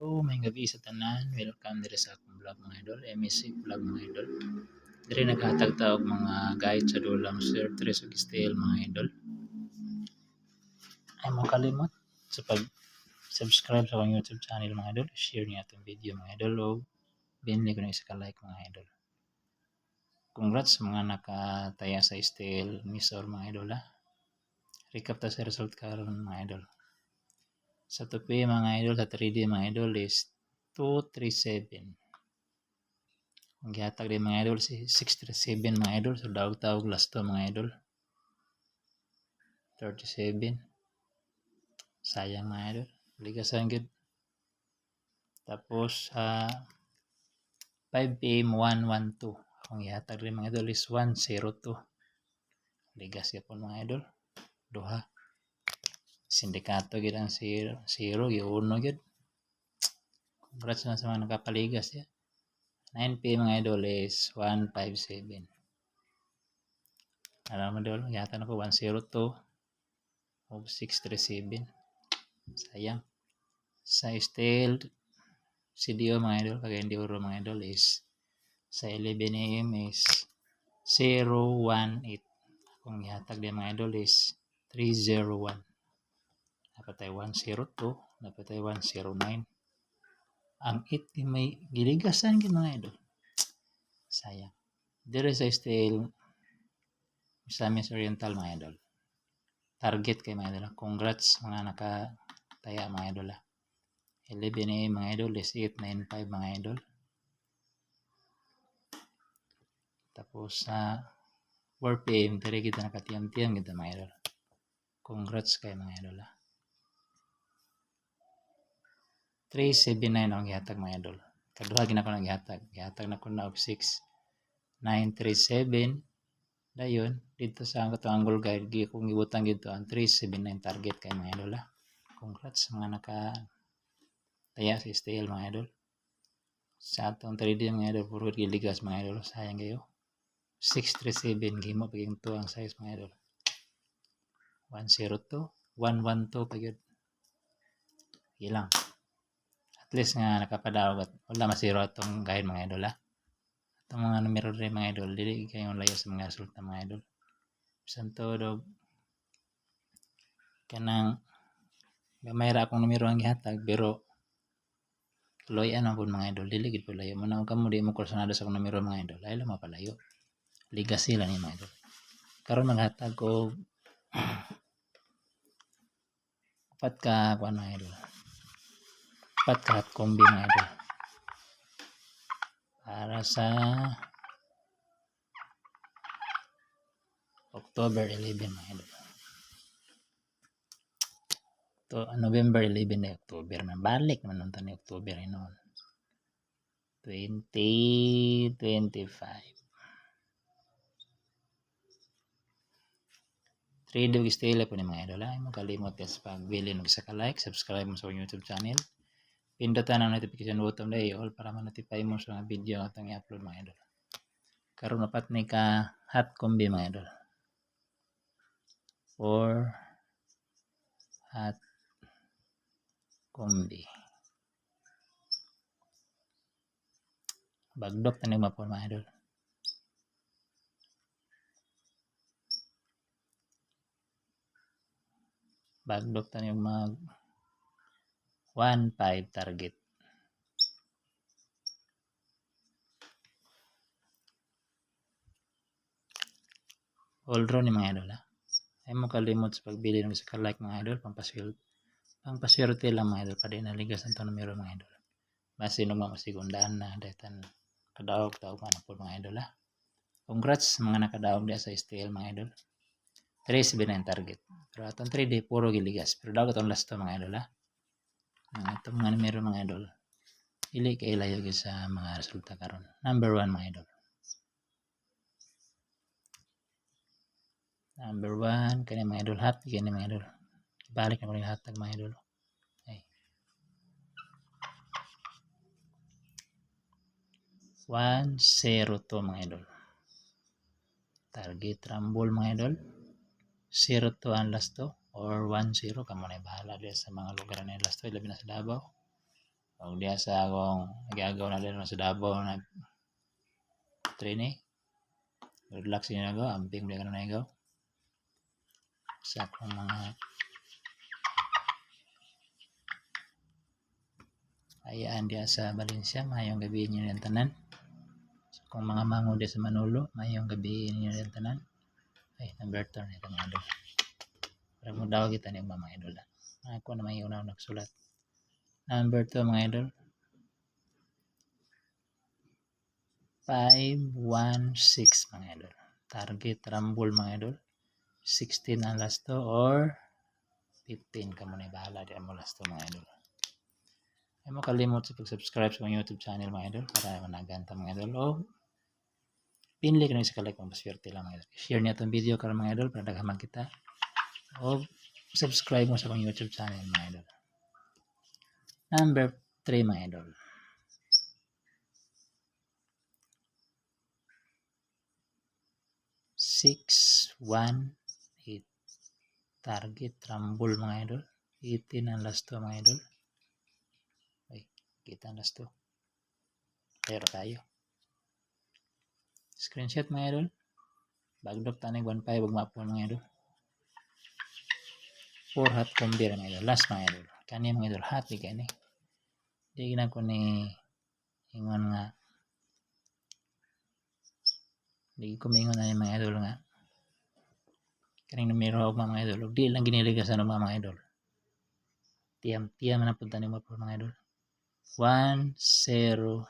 May gabi sa tanan, welcome diri sa akong vlog mga idol, MSC vlog mga idol. Diri naghatag ta og mga guide sa dulang Sir Tres ug Steel mga idol. Ay mo kalimot sa pag-subscribe sa akong YouTube channel mga idol, share niyo atong video mga idol o binli ko na isa ka like mga idol. Congrats sa mga nakataya sa Steel Misor mga idol ha. Recap ta sa result karon mga idol. Sa tupi mga idol, sa 3D mga idol is 237. Ang gihatag din mga idol si 637 mga idol. So daog-taog last to mga idol. 37. Sayang mga idol. Ligasan gid. Tapos 5 PM 112. Ang gihatag din mga idol is 102. Ligas yapon mga idol. Duha. Sindikato gid ang 0 giuno gid. Congrats na sa mga nakapaligas ya. 9 PM mga idol is 157. Alam mo idol, yata na ko 102 o 637. Sayang. Sa Steel CDO mga idol, kagaya hindi uro mga idol is sa 11 AM is 018. Kung ihatag din mga idol is 301. Dapat tayo 102, dapat tayo 109. Ang 8 may giligasan gid mga idol. Sayang. Dire sa Steel Misamis Oriental mga idol. Target kay mga idol. Congrats mga nakataya mga idol. 11 AM mga idol is 895 mga idol. Tapos sa 4 PM tari kita nakatiyam-tiyam kita mga idol. Congrats kay mga idol. 379 ang gihatag mga idol. Kaduha gina ko nang gihatag. Gihatag na ko na og 6937. Dayon dito sa ang angle guide gi kung ibutang dito ang 379 target kay mga idol. Congrats mga nakataya sa Steel mga idol. Sa atong 3D mga idol puro giligas mga idol. Sayang kayo. 637 gimo paging to ang size mga idol. 102, 112 pagid. Ilang. At least nga nakapadaog at wala masiro atong guide mga idol ha. Atong mga numero rin mga idol, dili kayong layo sa mga resulta mga idol. Bisan todo kanang gamay ra akong numero ang gihatag pero loyan ang mga idol, dili gid po layo. Muna kamo di mo kursunado sa akong numero mga idol, ay lang mapalayo. Legacy lang ni mga idol. Karon maghatag ko upat ka kuan mga idol. Upat ka hot combi mga idol. Para sa October 11 mga idol. To November 11 na October man balik man nung ni October noon. 2025. 3 dog style po ni mga idol. Ay mo kalimot sa pagbili ng isa ka like, subscribe mo sa YouTube channel. Pindutan ang notification button na all para ma-notify mo sa mga video atong i-upload mga idol. Karon apat ni ka hot combi mga idol. Or hot combi. Bagdok tanig mapon mga idol. Bagdok tanig mag 1.5 target. All draw ni mga idol ha. Ay mo kalimot sa pagbili ng isa ka like mga idol, pampaswerte lang mga idol, pwede naligas ang numero mga idol. Base nung mga masigundaan na datan kadaog-taog man po mga idol ha. Congrats mga nakadaog dia sa Steel mga idol. 379 target. Pero atong 3D puro giligas. Pero daw atong last to mga idol ha. Itong mga numero mga idol. Ili kay layo sa mga resulta karon. Number 1 mga idol. Number 1 kani mga idol, happy kani mga idol. Balik na ko ning hatag mga idol. Ay. 102 mga idol. Target rumble mga idol. 02 ang last to or 10 kamo na bahala diya sa mga lugar na last to, labi na sa Davao O diya sa akong nagagaw na din sa Davao na training. Relax yun na go, amping bili ka na nagaw. Sa akong mga ayaan diya sa Valencia, mayong gabi niyo yung tanan. So, kung mga mango diya sa Manolo, mayong gabi niyo yung tanan. Ay, number 2 na itong idol. Para mo daw kita niyo mga idol. Ako na may una nagsulat. Number 2 mga idol. 5-1-6 mga idol. Target rumble mga idol. 16 ang last to or 15 ka muna bahala di mo last to mga idol. Ay mo kalimot sa pag-subscribe sa mga YouTube channel mga idol para managanta mga idol. O pinili ka na sa like kung paswerte lang mga idol. Share niya itong video karon mga idol para daghaman kita. O subscribe mo sa mga YouTube channel mga idol. Number 3 mga idol. 6-1-8 target rumble mga idol. 18 ang last to mga idol. Ay, kita ang last to. Pero tayo. Screenshot mga idol. Bagdok tanig 1.5 wag mapon mga idol. 4 hot combir mga idol. Last mga idol. Kani mga idol hot di kani. Di gina ko ni ingon nga. Di ko mingon na mga idol nga. Kaning numero og mga idol. Di lang giniligasan og mga idol. Tiam-tiam na punta ni mo mga idol. 1-0-3.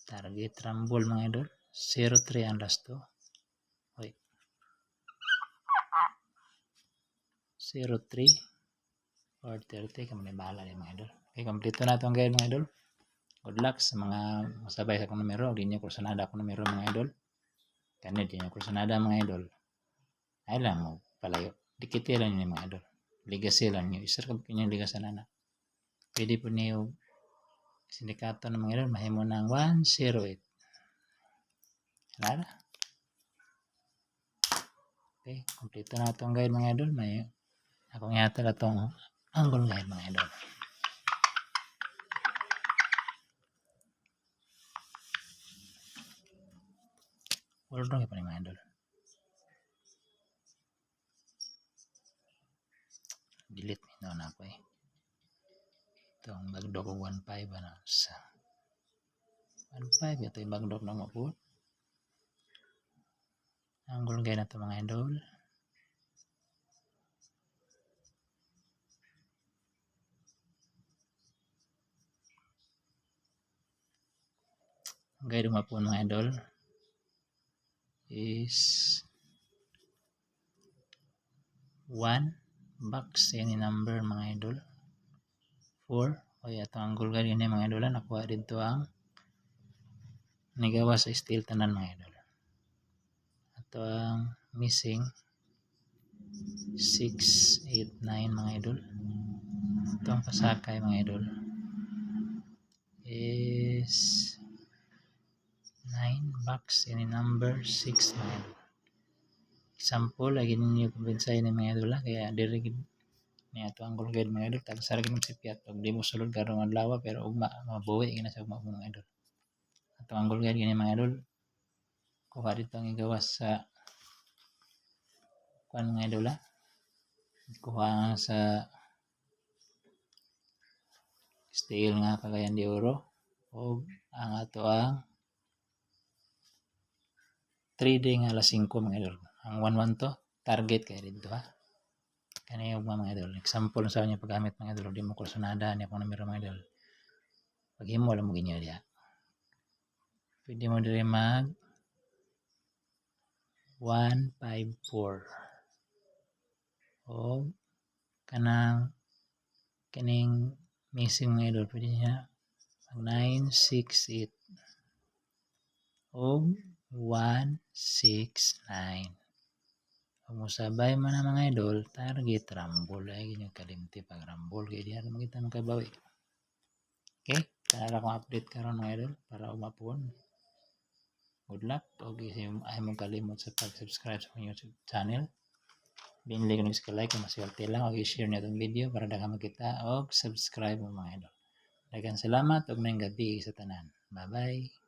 Target rumble mga idol. 0-3 ang last to. Wait. 0-3 or 30 kami bahala din mga idol. Okay, kompleto na itong guide mga idol. Good luck sa mga masabay sa akong numero. Di nyo kursunada akong numero mga idol. Kani di nyo kursunada mga idol. Ay lang mo palayo. Dikit lang nyo mga idol. Legacy lang nyo. Isar ka pinyang ligasan na. Pwede po niyo sindikato ng mga idol. Mahimo ng 108. Wala na. Okay, kompleto na itong guide mga idol. May akong yata na itong angle guide mga idol. Wala dong pa ni mga idol. Delete nito na ako eh. Itong bagdok ko 1.5 ano sa 1.5 ito yung bagdok na mo po. Angle guide na ito mga idol. Ang guide mo po mga idol is 1 box any number mga idol. 4 o ito ang angle guide yun mga idol. Nakuha dito ang nigawa sa steel tanan mga idol. Ito ang missing 6, 8, 9 mga idol. Ito ang pasakay mga idol is 9 box any number 6 mga idol. Example lagi ninyo kumbensay ni mga idol kaya diri ni ato ang angle guide mga idol tagsara gid si piat pag di mo sulod karong adlaw pero ugma mabuhi gina sa ugma mga idol. Ato ang angle guide gini mga idol kuha dito ang igawas sa kuan mga idol kuha sa steel nga Cagayan de Oro o ang ato ang 3D nga alas 5 mga idol. Ang 1-1 to target kay dito kani yung mga idol. Example sa inyo paggamit mga idol di mo kursunada ni akong numero mga idol. Paghimo lang mo ginyo diha. Pwede mo diri mag 154 o kanang kining missing mga idol pwede niya mag 968 o 169. Kung musabay man ang mga idol, target rumble ay ganyan kalimti pag rumble kaya diyan mo kita makabawi. Okay, kanala kong update karon mga idol para umapon. Good luck. Okay, ay mong kalimot sa pag-subscribe sa YouTube channel. Binili ko nag-like kung maswerte lang. Okay, share niyo itong video para daghan kita o subscribe mo mga idol. Daghang salamat ug maayong gabi sa tanan. Bye-bye.